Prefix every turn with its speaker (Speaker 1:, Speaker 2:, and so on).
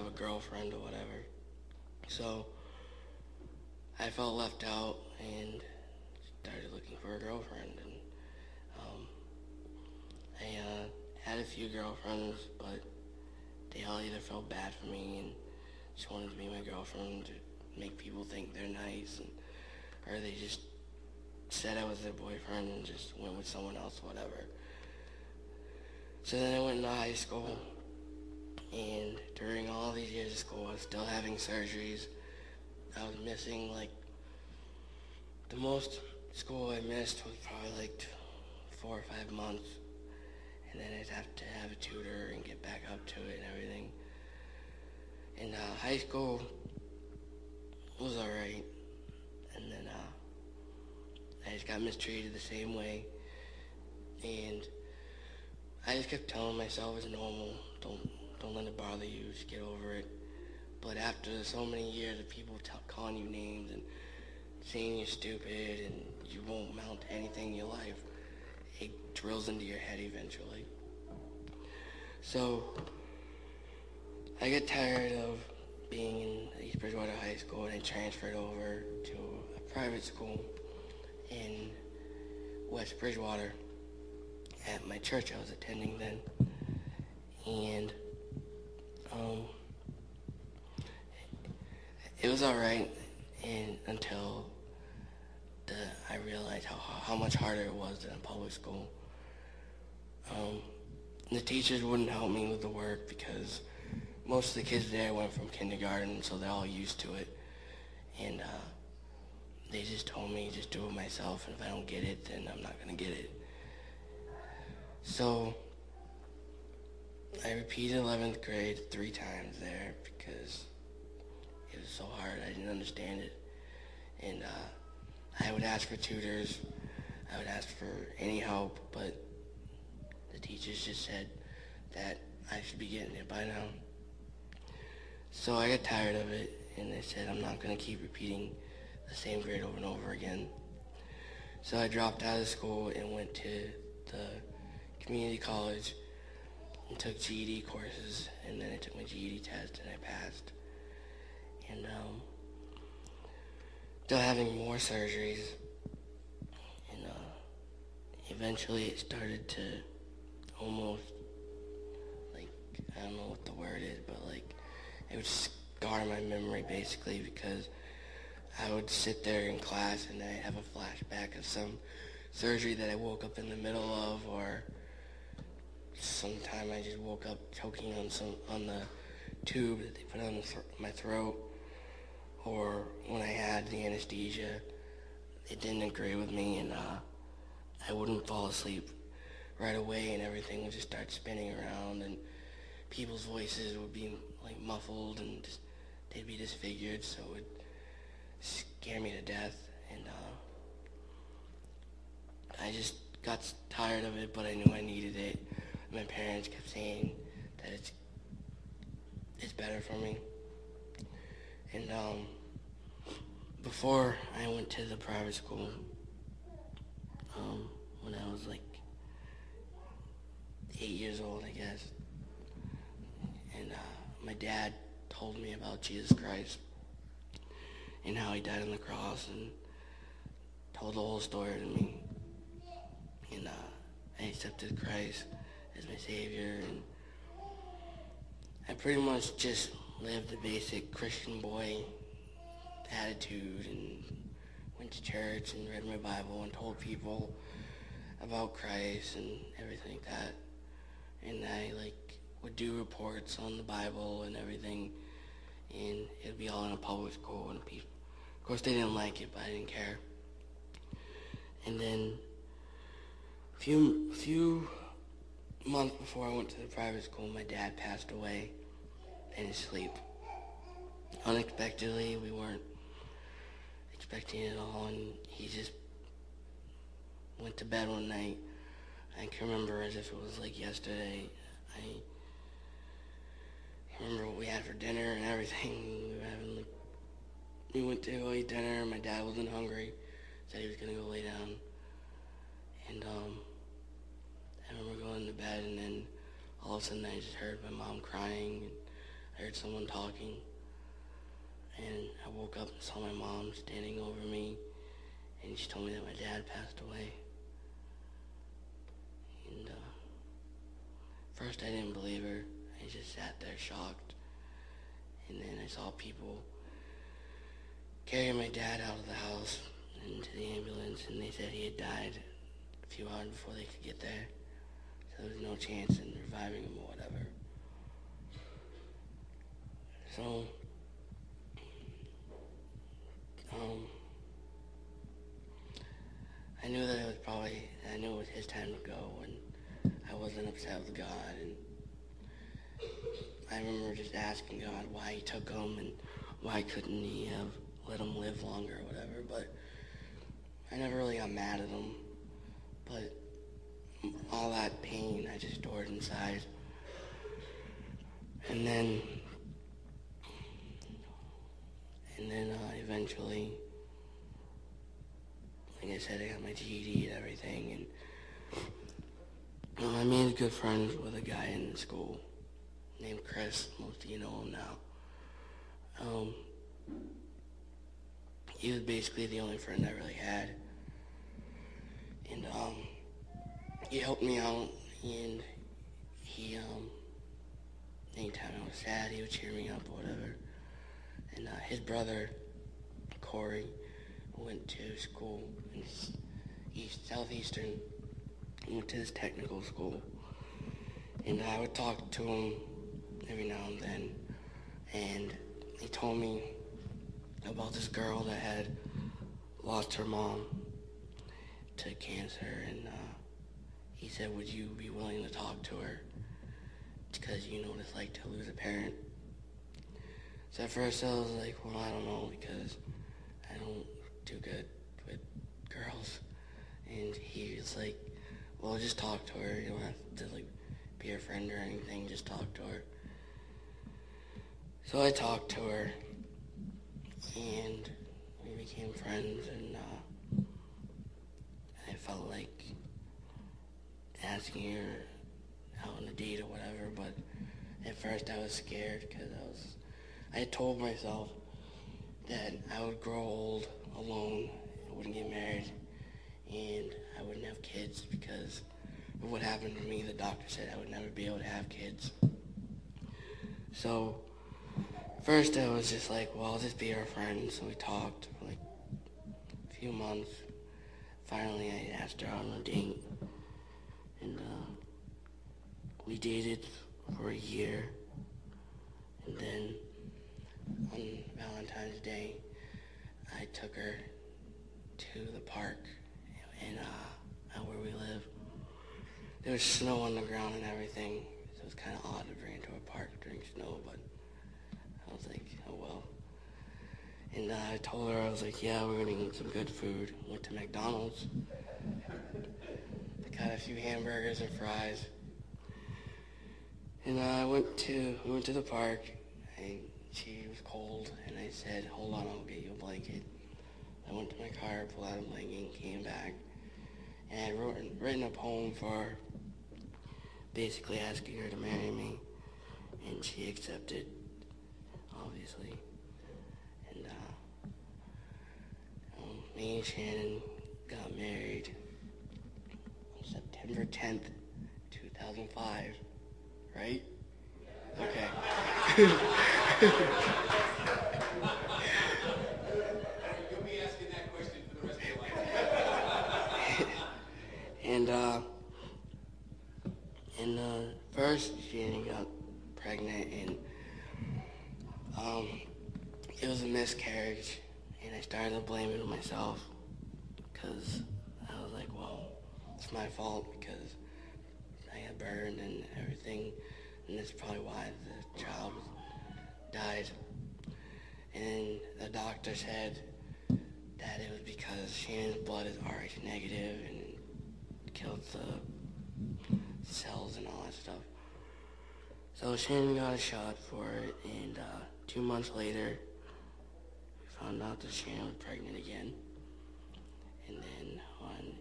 Speaker 1: have a girlfriend or whatever. So I felt left out and started looking for a girlfriend. And I had a few girlfriends, but they all either felt bad for me and just wanted to be my girlfriend to make people think they're nice, or they just said I was their boyfriend and just went with someone else, whatever. So then I went into high school, and during all these years of school, I was still having surgeries. I was missing, the most school I missed was probably 4 or 5 months, and then I'd have to have a tutor and get back up to it and everything. And high school was alright, and then I just got mistreated the same way, and I just kept telling myself it's normal, don't let it bother you, just get over it. But after so many years of people calling you names and saying you're stupid and you won't amount to anything in your life, it drills into your head eventually. So I got tired of being in East Bridgewater High School, and I transferred over to a private school in West Bridgewater at my church I was attending then. And it was alright, and until I realized how much harder it was than a public school. The teachers wouldn't help me with the work because most of the kids there went from kindergarten, so they're all used to it. And they just told me just do it myself, and if I don't get it, then I'm not going to get it. So I repeated 11th grade 3 times there because it was so hard. I didn't understand it. And I would ask for tutors. I would ask for any help, but the teachers just said that I should be getting it by now. So I got tired of it, and they said I'm not going to keep repeating the same grade over and over again. So I dropped out of school and went to the community college and took GED courses, and then I took my GED test and I passed. And still having more surgeries, and eventually it started to almost, I don't know what the word is, but it would scar my memory basically, because I would sit there in class and I'd have a flashback of some surgery that I woke up in the middle of, or sometime I just woke up choking on the tube that they put on my throat, or when I had the anesthesia, it didn't agree with me, and I wouldn't fall asleep right away, and everything would just start spinning around, and people's voices would be muffled, and they'd be disfigured, so it would scare me to death. And I just got tired of it, but I knew I needed it. My parents kept saying that it's better for me. And before I went to the private school, when I was 8 years old, I guess, and my dad told me about Jesus Christ and how he died on the cross, and told the whole story to me. And I accepted Christ as my Savior, and I pretty much just lived the basic Christian boy attitude, and went to church and read my Bible and told people about Christ and everything like that. And I would do reports on the Bible and everything, and it'd be all in a public school, and people, of course, they didn't like it, but I didn't care. And then a few months before I went to the private school, my dad passed away in his sleep. Unexpectedly, we weren't expecting it at all, and he just went to bed one night. I can remember as if it was yesterday. I remember what we had for dinner and everything. We went to go eat dinner, and my dad wasn't hungry, said he was going to go lay down. And I remember going to bed, and then all of a sudden I just heard my mom crying, and I heard someone talking, and I woke up and saw my mom standing over me, and she told me that my dad passed away. And first I didn't believe her. I just sat there shocked. And then I saw people carrying my dad out of the house into the ambulance, and they said he had died a few hours before they could get there. So there was no chance in reviving him or whatever. So, I knew that I knew it was his time to go, and I wasn't upset with God, and I remember just asking God why he took him, and why couldn't he have let him live longer or whatever, but I never really got mad at him, but all that pain I just stored inside. And then eventually, like I said, I got my GED and everything, and I made good friends with a guy in school named Chris. Most of you know him now. He was basically the only friend I really had, and he helped me out, and he anytime I was sad, he would cheer me up or whatever. And his brother, Corey, went to school in Southeastern. He went to this technical school. And I would talk to him every now and then. And he told me about this girl that had lost her mom to cancer. And he said, would you be willing to talk to her? Because you know what it's like to lose a parent. So at first I was like, well, I don't know, because I don't do good with girls. And he was like, well, just talk to her. You don't have to like be her friend or anything. Just talk to her. So I talked to her, and we became friends, and I felt like asking her out on a date or whatever, but at first I was scared because I had told myself that I would grow old alone, I wouldn't get married, and I wouldn't have kids because of what happened to me. The doctor said I would never be able to have kids. So first I was just like, well, I'll just be her friend. So we talked for like a few months. Finally I asked her out on a date, and we dated for a year, and then on Valentine's Day, I took her to the park and out where we live. There was snow on the ground and everything, so it was kind of odd to bring her to a park during snow, but I was like, oh well. And I told her, I was like, yeah, we're going to eat some good food. Went to McDonald's. Got a few hamburgers and fries. And we went to the park, and she was cold, and I said, hold on, I'll get you a blanket. I went to my car, pulled out a blanket, came back, and I had written a poem for her, basically asking her to marry me, and she accepted, obviously. And me and Shannon got married on September 10th, 2005. Right? Okay.
Speaker 2: You'll be asking that question for the rest of your life.
Speaker 1: And first Shannon got pregnant, and it was a miscarriage, and I started to blame it on myself, because I was like, well, it's my fault because I got burned and everything, and that's probably why the child died. And the doctor said that it was because Shannon's blood is Rh negative and it killed the cells and all that stuff. So Shannon got a shot for it, and 2 months later, we found out that Shannon was pregnant again. And then on